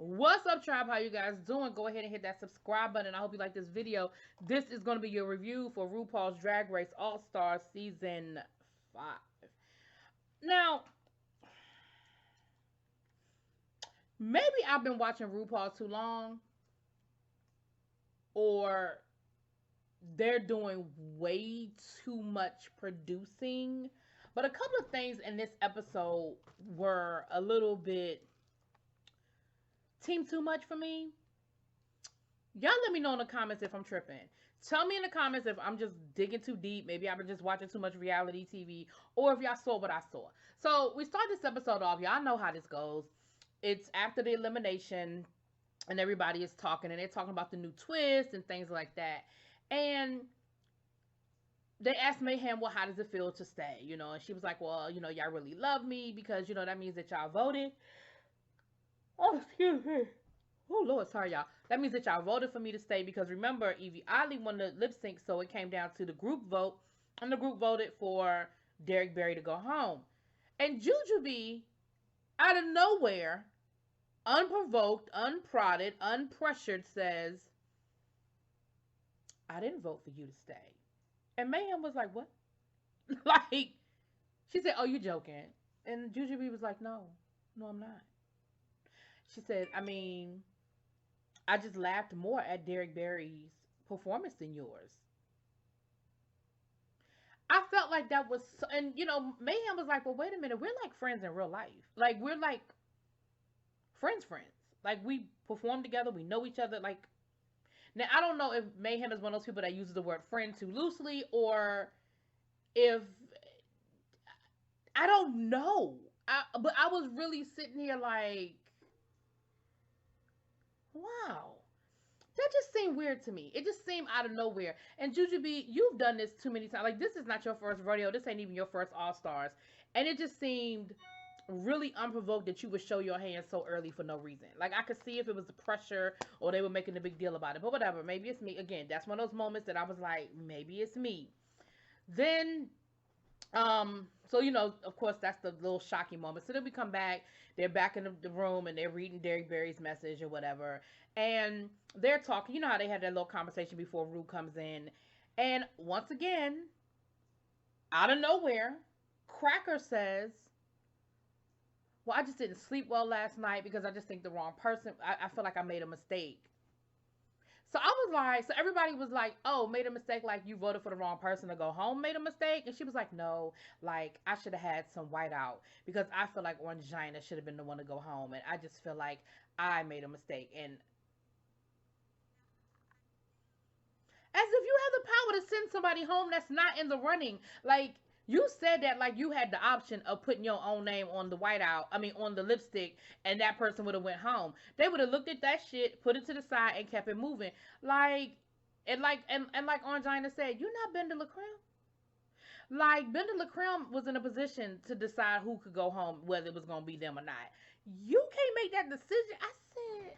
What's up, tribe? How you guys doing? Go ahead and hit that subscribe button. I hope you like this video. This is going to be your review for RuPaul's Drag Race All-Stars Season 5. Now, maybe I've been watching RuPaul too long, or they're doing way too much producing. But a couple of things in this episode were a little bit team too much for me. Y'all let me know in the comments if I'm tripping. Tell me in the comments if I'm just digging too deep. Maybe I've been just watching too much reality TV, or if y'all saw what I saw. So we start this episode off. Y'all know how this goes. It's after the elimination, and everybody is talking, and they're talking about the new twist and things like that. And they asked Mayhem, well, how does it feel to stay? You know, and she was like, well, you know, y'all really love me because, you know, that means that y'all voted. Oh, excuse me. Oh, Lord, sorry, y'all. That means that y'all voted for me to stay because remember, Evie Oddly won the lip sync, so it came down to the group vote, and the group voted for Derek Barry to go home. And Jujubee, out of nowhere, unprovoked, unprodded, unpressured, says, I didn't vote for you to stay. And Mayhem was like, what? Like, she said, oh, you're joking. And Jujubee was like, no, I'm not. She said, I mean, I just laughed more at Derek Barry's performance than yours. I felt like that was, so, and you know, Mayhem was like, well, wait a minute, we're like friends in real life. Like, we're like friends. Like, we perform together, we know each other. Like, now, I don't know if Mayhem is one of those people that uses the word friend too loosely, or if, I don't know. But I was really sitting here like, wow. That just seemed weird to me. It just seemed out of nowhere. And Jujubee, you've done this too many times. Like, this is not your first rodeo. This ain't even your first All-Stars. And it just seemed really unprovoked that you would show your hand so early for no reason. Like, I could see if it was the pressure or they were making a big deal about it. But whatever. Maybe it's me. Again, that's one of those moments that I was like, maybe it's me. Then so you know, of course, that's the little shocking moment. So then we come back, they're back in the room and they're reading Derek Barry's message or whatever, and they're talking. You know how they had that little conversation before Rue comes in, and once again, out of nowhere, Cracker says, well, I just didn't sleep well last night because I just think the wrong person. I feel like I made a mistake. So I was like, so everybody was like, oh, made a mistake, like you voted for the wrong person to go home, made a mistake. And she was like, no, like I should have had some whiteout because I feel like Orangina should have been the one to go home. And I just feel like I made a mistake. And as if you have the power to send somebody home that's not in the running. Like, you said that like you had the option of putting your own name on the whiteout, I mean on the lipstick, and that person would have went home. They would have looked at that shit, put it to the side, and kept it moving. Like, and like Angina said, you're not Bender LaCreme. Like, Bender LaCreme was in a position to decide who could go home, whether it was gonna be them or not. You can't make that decision. I said,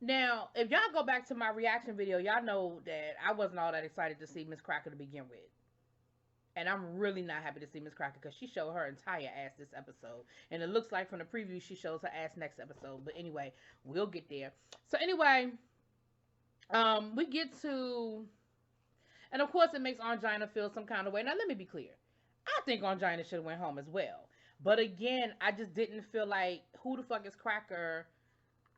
now, if y'all go back to my reaction video, y'all know that I wasn't all that excited to see Miss Cracker to begin with. And I'm really not happy to see Miss Cracker because she showed her entire ass this episode. And it looks like from the preview she shows her ass next episode. But anyway, we'll get there. So anyway, we get to, and of course it makes Angina feel some kind of way. Now let me be clear. I think Angina should have went home as well. But again, I just didn't feel like, who the fuck is Cracker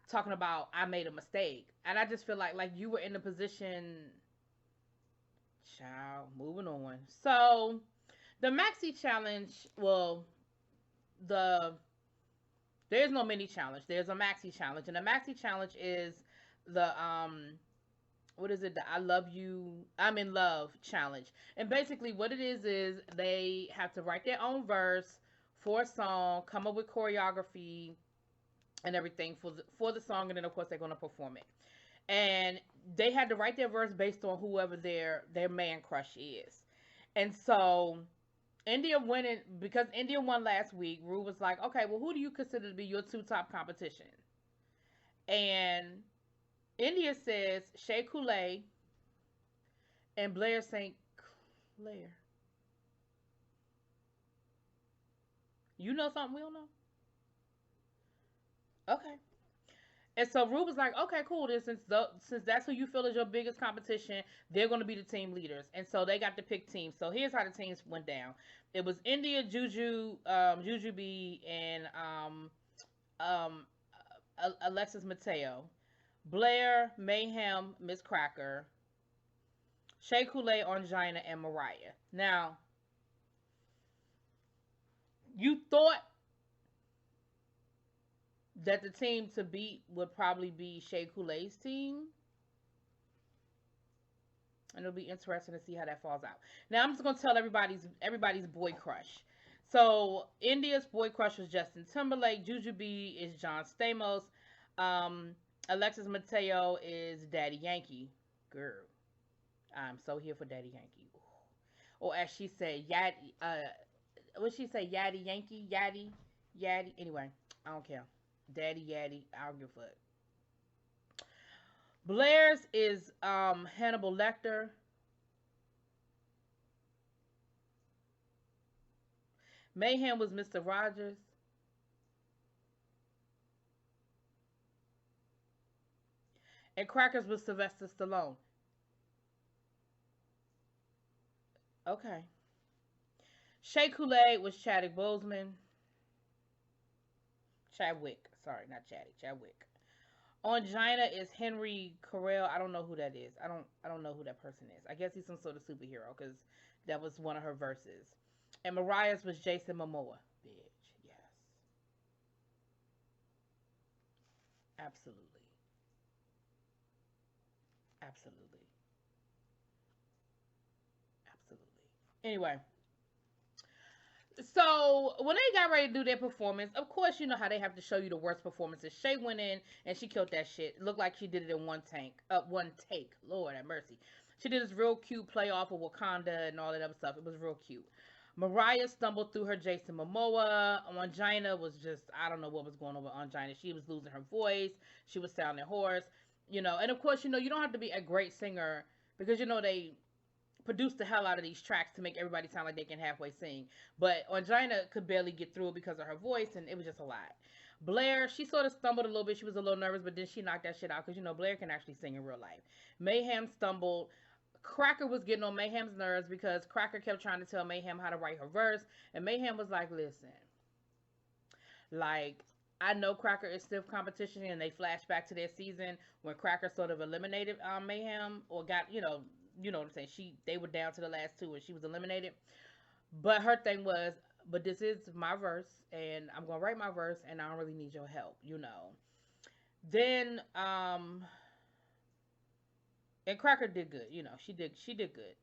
talking about I made a mistake? And I just feel like you were in a position. Child, moving on. So the maxi challenge, well, there's no mini challenge. There's a maxi challenge, and the maxi challenge is the what is it? The I love you, I'm in love challenge. And basically what it is they have to write their own verse for a song, come up with choreography and everything for the song, and then of course they're going to perform it. And they had to write their verse based on whoever their man crush is. And so India winning, because India won last week, Rue was like, okay, well, who do you consider to be your two top competition? And India says Shea Coulee and Blair St. Clair. You know something we don't know? Okay. And so Rue was like, okay, cool. Then since that's who you feel is your biggest competition, they're going to be the team leaders. And so they got to pick teams. So here's how the teams went down. It was India, Juju B, and um, Alexis Mateo, Blair, Mayhem, Miss Cracker, Shea Coulee, Angina, and Mariah. Now, you thought that the team to beat would probably be Shea Coulee's team. And it'll be interesting to see how that falls out. Now I'm just gonna tell everybody's boy crush. So India's boy crush was Justin Timberlake. Jujubee is John Stamos. Um, Alexis Mateo is Daddy Yankee. Girl, I'm so here for Daddy Yankee. Or as she said, what she say? Yaddy Yankee, Yaddy. Anyway, I don't care. Daddy Yaddy, I don't give a fuck. Blair's is Hannibal Lecter. Mayhem was Mr. Rogers. And Crackers was Sylvester Stallone. Okay. Shea Coulee was Chadwick Boseman. Chadwick. Sorry, not Chadwick. Chadwick. Angina is Henry Carell. I don't know who that is. I don't know who that person is. I guess he's some sort of superhero because that was one of her verses. And Mariah's was Jason Momoa. Bitch, yes. Absolutely. Absolutely. Absolutely. Anyway, so when they got ready to do their performance, of course you know how they have to show you the worst performances. Shay went in and she killed that shit. It looked like she did it in one take. Lord have mercy. She did this real cute play off of Wakanda and all that other stuff. It was real cute. Mariah stumbled through her Jason Momoa. Angina was just, I don't know what was going on with Angina. She was losing her voice. She was sounding hoarse. And of course, you don't have to be a great singer because, they produce the hell out of these tracks to make everybody sound like they can halfway sing. But Angina could barely get through it because of her voice, and it was just a lot. Blair, she sort of stumbled a little bit. She was a little nervous, but then she knocked that shit out because, Blair can actually sing in real life. Mayhem stumbled. Cracker was getting on Mayhem's nerves because Cracker kept trying to tell Mayhem how to write her verse. And Mayhem was like, listen, like, I know Cracker is stiff competition, and they flash back to their season when Cracker sort of eliminated Mayhem or got, you know what I'm saying. They were down to the last two, and she was eliminated. But her thing was, but this is my verse, and I'm gonna write my verse, and I don't really need your help. Then and Cracker did good. She did good.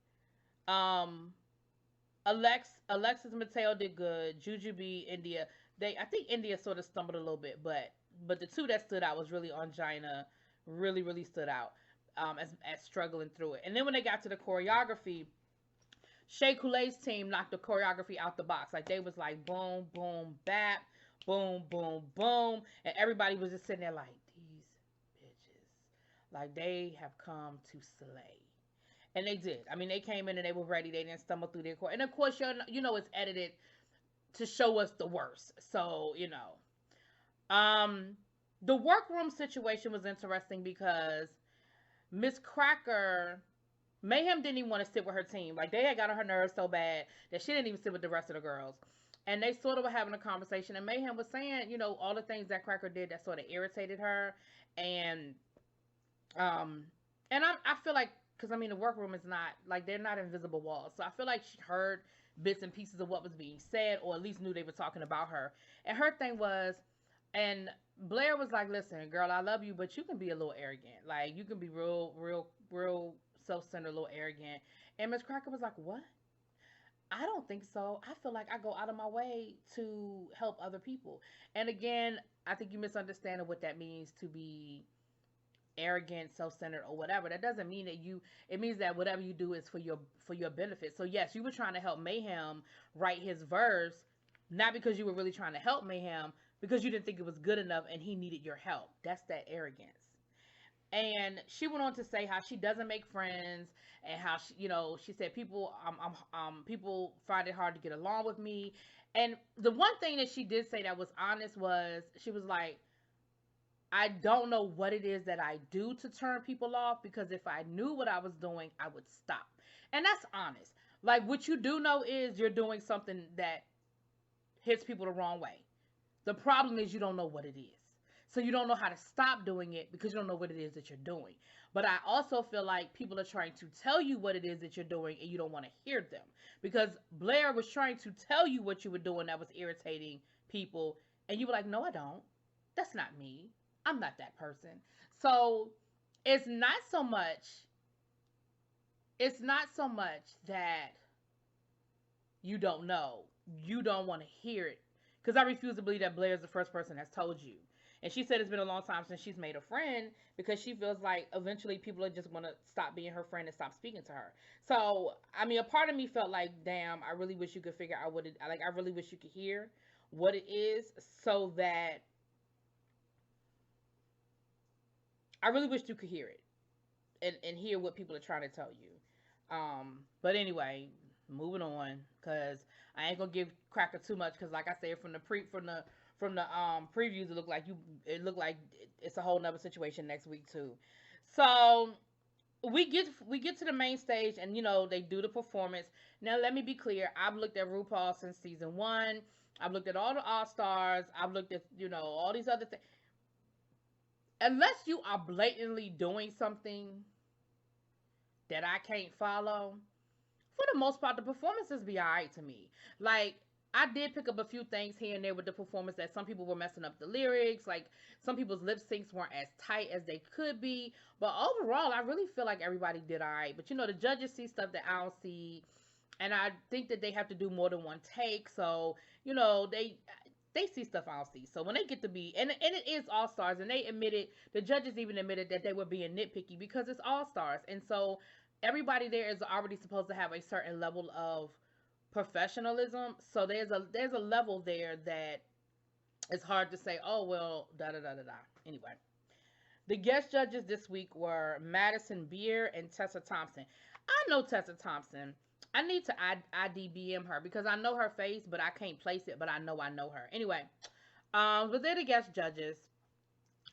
Alexis Mateo did good. Jujubee, India. I think India sort of stumbled a little bit, but the two that stood out was really Angina, really really stood out as struggling through it. And then when they got to the choreography, Shea Coulee's team knocked the choreography out the box. Like they was like boom boom bap, boom boom boom, and everybody was just sitting there like these bitches, like they have come to slay. And they did. I mean, they came in and they were ready. They didn't stumble through their court. And of course, it's edited to show us the worst. So, the workroom situation was interesting because Miss Cracker, Mayhem didn't even want to sit with her team. Like, they had got on her nerves so bad that she didn't even sit with the rest of the girls. And they sort of were having a conversation. And Mayhem was saying, all the things that Cracker did that sort of irritated her. And I feel like, because, the workroom is not, like, they're not invisible walls. So I feel like she heard bits and pieces of what was being said, or at least knew they were talking about her. And her thing was, and Blair was like, listen, girl, I love you, but you can be a little arrogant. Like, you can be real, real, real self-centered, a little arrogant. And Miss Cracker was like, what? I don't think so. I feel like I go out of my way to help other people. And again, I think you misunderstand what that means to be arrogant, self-centered, or whatever. That doesn't mean that it means that whatever you do is for your benefit. So yes, you were trying to help Mayhem write his verse, not because you were really trying to help Mayhem, because you didn't think it was good enough and he needed your help. That's that arrogance. And she went on to say how she doesn't make friends, and how she said people people find it hard to get along with me. And the one thing that she did say that was honest was, she was like, I don't know what it is that I do to turn people off, because if I knew what I was doing, I would stop. And that's honest. Like, what you do know is you're doing something that hits people the wrong way. The problem is you don't know what it is. So you don't know how to stop doing it because you don't know what it is that you're doing. But I also feel like people are trying to tell you what it is that you're doing and you don't want to hear them. Because Blair was trying to tell you what you were doing that was irritating people. And you were like, no, I don't. That's not me. I'm not that person. So it's not so much, that you don't know. You don't want to hear it. Because I refuse to believe that Blair is the first person that's told you. And she said it's been a long time since she's made a friend, because she feels like eventually people are just going to stop being her friend and stop speaking to her. So, I mean, a part of me felt like, damn, I really wish you could figure out what it, like, I really wish you could hear what it is, so that, I really wish you could hear it and hear what people are trying to tell you. But anyway, moving on, because I ain't gonna give Cracker too much, because like I said, from the previews, it looked like it's a whole nother situation next week too. So we get to the main stage, and they do the performance. Now let me be clear, I've looked at RuPaul since season 1. I've looked at all the All Stars. I've looked at all these other things. Unless you are blatantly doing something that I can't follow, for the most part, the performances be alright to me. Like, I did pick up a few things here and there with the performance, that some people were messing up the lyrics. Like, some people's lip syncs weren't as tight as they could be. But overall, I really feel like everybody did alright. But the judges see stuff that I don't see. And I think that they have to do more than one take. So, they see stuff I don't see. So when they get to be, and it is All Stars, and the judges even admitted that they were being nitpicky because it's All Stars. And so everybody there is already supposed to have a certain level of professionalism. So there's a level there that it's hard to say, oh, well, da da da da da. Anyway, the guest judges this week were Madison Beer and Tessa Thompson. I know Tessa Thompson. I need to IDBM her because I know her face, but I can't place it, but I know her. Anyway, but they're the guest judges.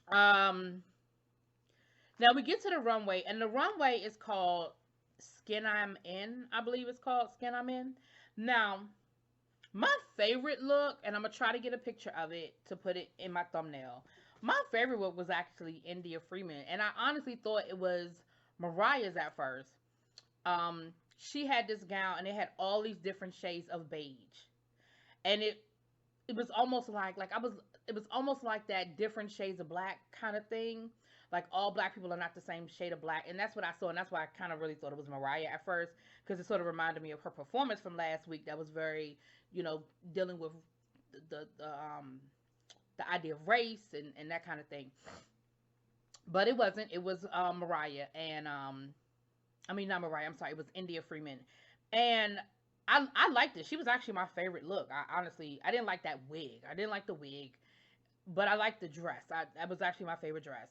Now we get to the runway, and the runway is called Skin I'm In. I believe it's called Skin I'm In. Now, my favorite look, and I'm going to try to get a picture of it to put it in my thumbnail. My favorite look was actually India Freeman, and I honestly thought it was Mariah's at first. She had this gown, and it had all these different shades of beige, and it was almost like it was almost like that different shades of black kind of thing. Like, all black people are not the same shade of black, and that's what I saw, and that's why I kind of really thought it was Mariah at first, because it sort of reminded me of her performance from last week. That was very, dealing with the idea of race and that kind of thing. But it wasn't. It was Mariah, and I mean, not Mariah, I'm sorry, it was India Freeman. And I liked it. She was actually my favorite look. I didn't like that wig. I didn't like the wig, but I liked the dress. That was actually my favorite dress.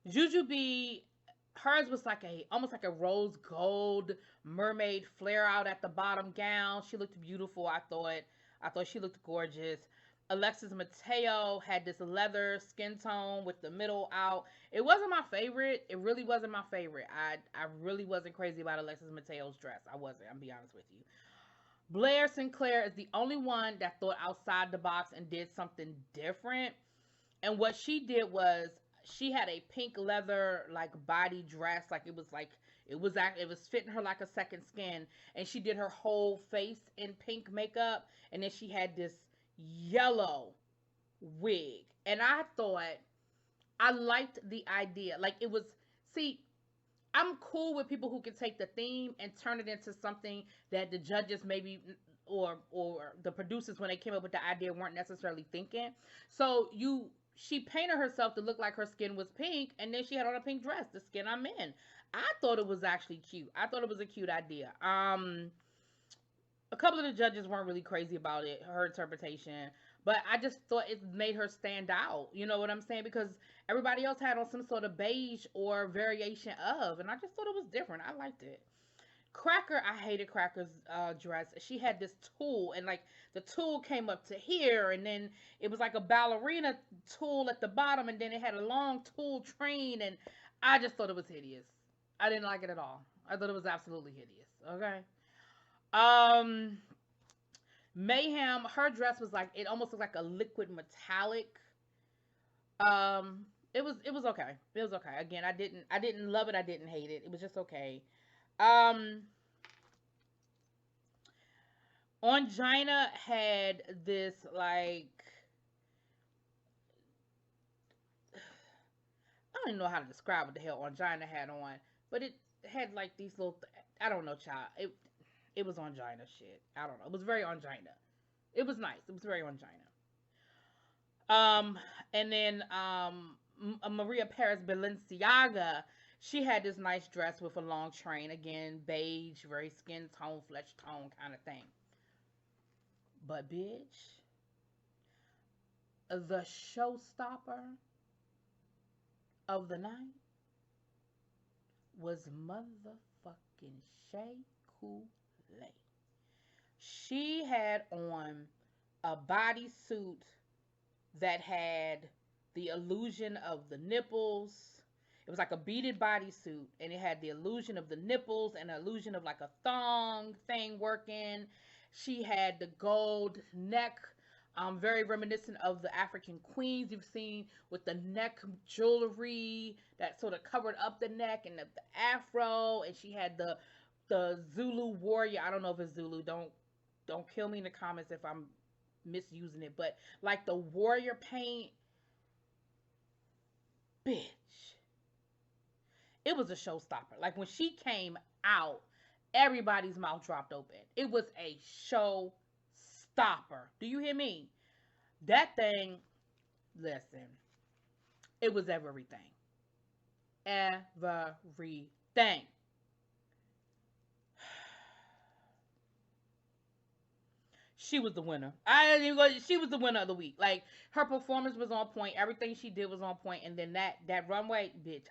Jujubee, hers was almost like a rose gold mermaid flare out at the bottom gown. She looked beautiful, I thought she looked gorgeous. Alexis Mateo had this leather skin tone with the middle out. It wasn't my favorite. It really wasn't my favorite. I really wasn't crazy about Alexis Mateo's dress. I wasn't. I'm be honest with you. Blair Sinclair is the only one that thought outside the box and did something different. And what she did was she had a pink leather body dress. It was fitting her like a second skin. And she did her whole face in pink makeup. And then she had this yellow wig, and I thought I liked the idea. I'm cool with people who can take the theme and turn it into something that the judges maybe or the producers, when they came up with the idea, weren't necessarily thinking. So she painted herself to look like her skin was pink, and then she had on a pink dress, the skin I'm in. I thought it was actually cute. I thought it was a cute idea. A couple of the judges weren't really crazy about it, her interpretation, but I just thought it made her stand out. You know what I'm saying? Because everybody else had on some sort of beige or variation of, and I just thought it was different. I liked it. Cracker, I hated Cracker's dress. She had this tulle, and like the tulle came up to here, and then it was like a ballerina tulle at the bottom, and then it had a long tulle train, and I just thought it was hideous. I didn't like it at all. I thought it was absolutely hideous. Okay. Um, Mayhem, her dress was like it almost looked like a liquid metallic. Um, it was okay. It was okay. Again, I didn't love it. I didn't hate it. It was just okay. Um, Ongina had this like I don't even know how to describe what the hell Ongina had on, but it had like these little I don't know, child. It was Ongina shit. I don't know. It was very Ongina. It was nice. It was very Ongina. Um, and then Maria Paris Balenciaga, she had this nice dress with a long train. Again, beige, very skin tone, flesh tone kind of thing. But bitch, the showstopper of the night was motherfucking Shea Coulee. She had on a bodysuit that had the illusion of the nipples. It was like a beaded bodysuit, and it had the illusion of the nipples and the illusion of like a thong thing working. She had the gold neck, very reminiscent of the African queens you've seen with the neck jewelry that sort of covered up the neck and the afro. And she had the Zulu warrior. I don't know if it's Zulu. Don't kill me in the comments if I'm misusing it, but like the warrior paint, bitch, it was a showstopper. Like when she came out, everybody's mouth dropped open. It was a showstopper. Do you hear me? That thing, listen, it was everything. Everything. She was the winner. She was the winner of the week. Like her performance was on point. Everything she did was on point. And then that runway, bitch.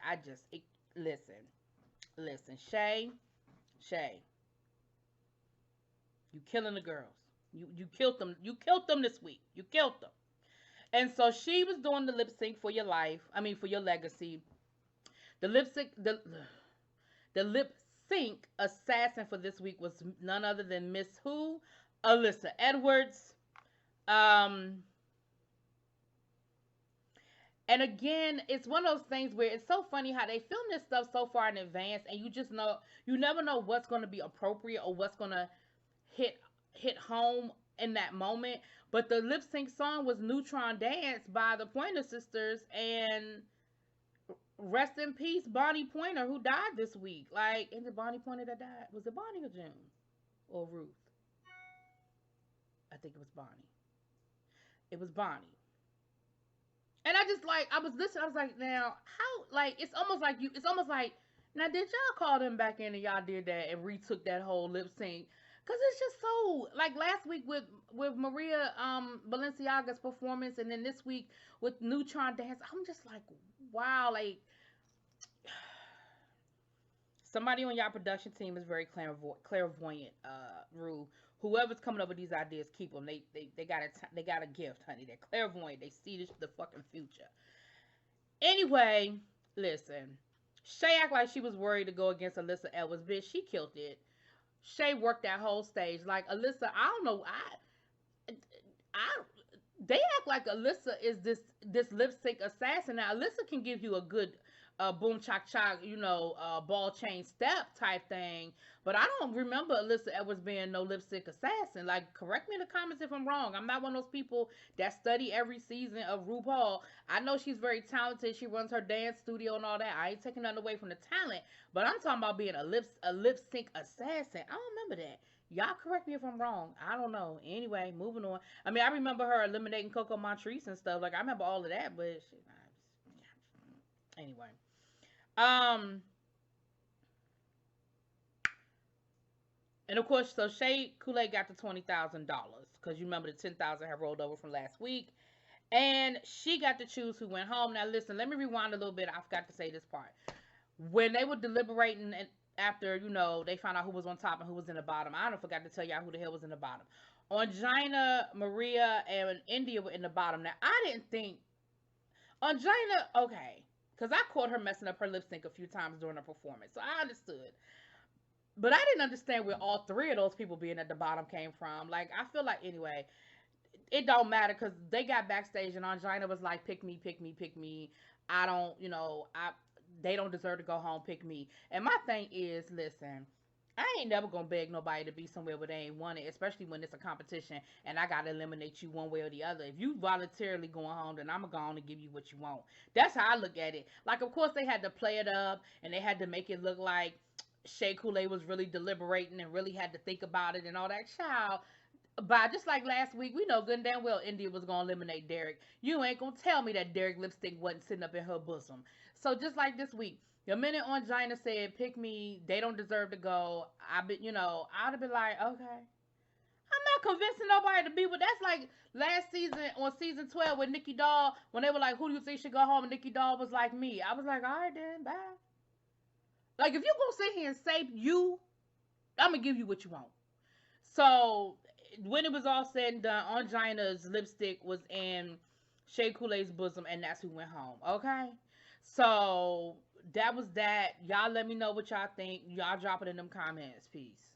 Listen, Shay, you killing the girls. You killed them. You killed them this week. You killed them. And so she was doing the lip sync for your life. I mean for your legacy. The lip sync the lip sync assassin for this week was none other than Miss Who, Alyssa Edwards. Um, and again, it's one of those things where it's so funny how they film this stuff so far in advance, and you never know what's going to be appropriate or what's going to hit home in that moment. But the lip sync song was Neutron Dance by the Pointer Sisters, and rest in peace, Bonnie Pointer, who died this week. Like, is it Bonnie Pointer that died? Was it Bonnie or June? Or Ruth? I think it was Bonnie. It was Bonnie. And I was listening, I was like, now, how, like, it's almost like, now, did y'all call them back in and y'all did that and retook that whole lip sync? Because it's just so, like, last week with Maria Balenciaga's performance, and then this week with Neutron Dance, I'm just like, wow, like, somebody on y'all production team is very clairvoyant, Rue. Whoever's coming up with these ideas, keep them. They got a gift, honey. They're clairvoyant. They see the fucking future. Anyway, listen. Shay act like she was worried to go against Alyssa Edwards. Bitch, she killed it. Shay worked that whole stage. Like, Alyssa, I don't know. They act like Alyssa is this lip sync assassin. Now, Alyssa can give you a good boom chock chock, ball chain step type thing. But I don't remember Alyssa Edwards being no lip sync assassin. Like, correct me in the comments if I'm wrong. I'm not one of those people that study every season of RuPaul. I know she's very talented. She runs her dance studio and all that. I ain't taking nothing away from the talent. But I'm talking about being a lip sync assassin. I don't remember that. Y'all correct me if I'm wrong. I don't know. Anyway, moving on. I mean, I remember her eliminating Coco Montrese and stuff. Like, I remember all of that, but shit, anyway. And of course, so Shea Coulee got the $20,000 because you remember the $10,000 had rolled over from last week, and she got to choose who went home. Now, listen, let me rewind a little bit. I forgot to say this part. When they were deliberating, and after, you know, they found out who was on top and who was in the bottom. I don't forgot to tell y'all who the hell was in the bottom. Ongina, Maria, and India were in the bottom. Now, I didn't think Ongina, okay, because I caught her messing up her lip sync a few times during her performance, so I understood. But I didn't understand where all three of those people being at the bottom came from. Like, I feel like, anyway, it don't matter because they got backstage and Angina was like, pick me, pick me, pick me. I don't, you know, they don't deserve to go home, pick me. And my thing is, listen, I ain't never gonna beg nobody to be somewhere where they ain't want it, especially when it's a competition and I gotta eliminate you one way or the other. If you voluntarily going home, then I'm gonna go on and give you what you want. That's how I look at it. Like, of course, they had to play it up and they had to make it look like Shea Coulee was really deliberating and really had to think about it and all that. Child, but just like last week, we know good and damn well India was gonna eliminate Derek. You ain't gonna tell me that Derek lipstick wasn't sitting up in her bosom. So just like this week, the minute on Gina said, "Pick me," they don't deserve to go. I been, you know, I'd have been like, okay. I'm not convincing nobody to be with. That's like last season on season 12 with Nikki Doll when they were like, "Who do you think should go home?" And Nikki Doll was like, "Me." I was like, "All right then, bye." Like if you gonna sit here and say you, I'm gonna give you what you want. So when it was all said and done, Angina's lipstick was in Shea Coulee's bosom, and that's who went home. Okay, so that was that. Y'all let me know what y'all think. Y'all drop it in them comments. Peace.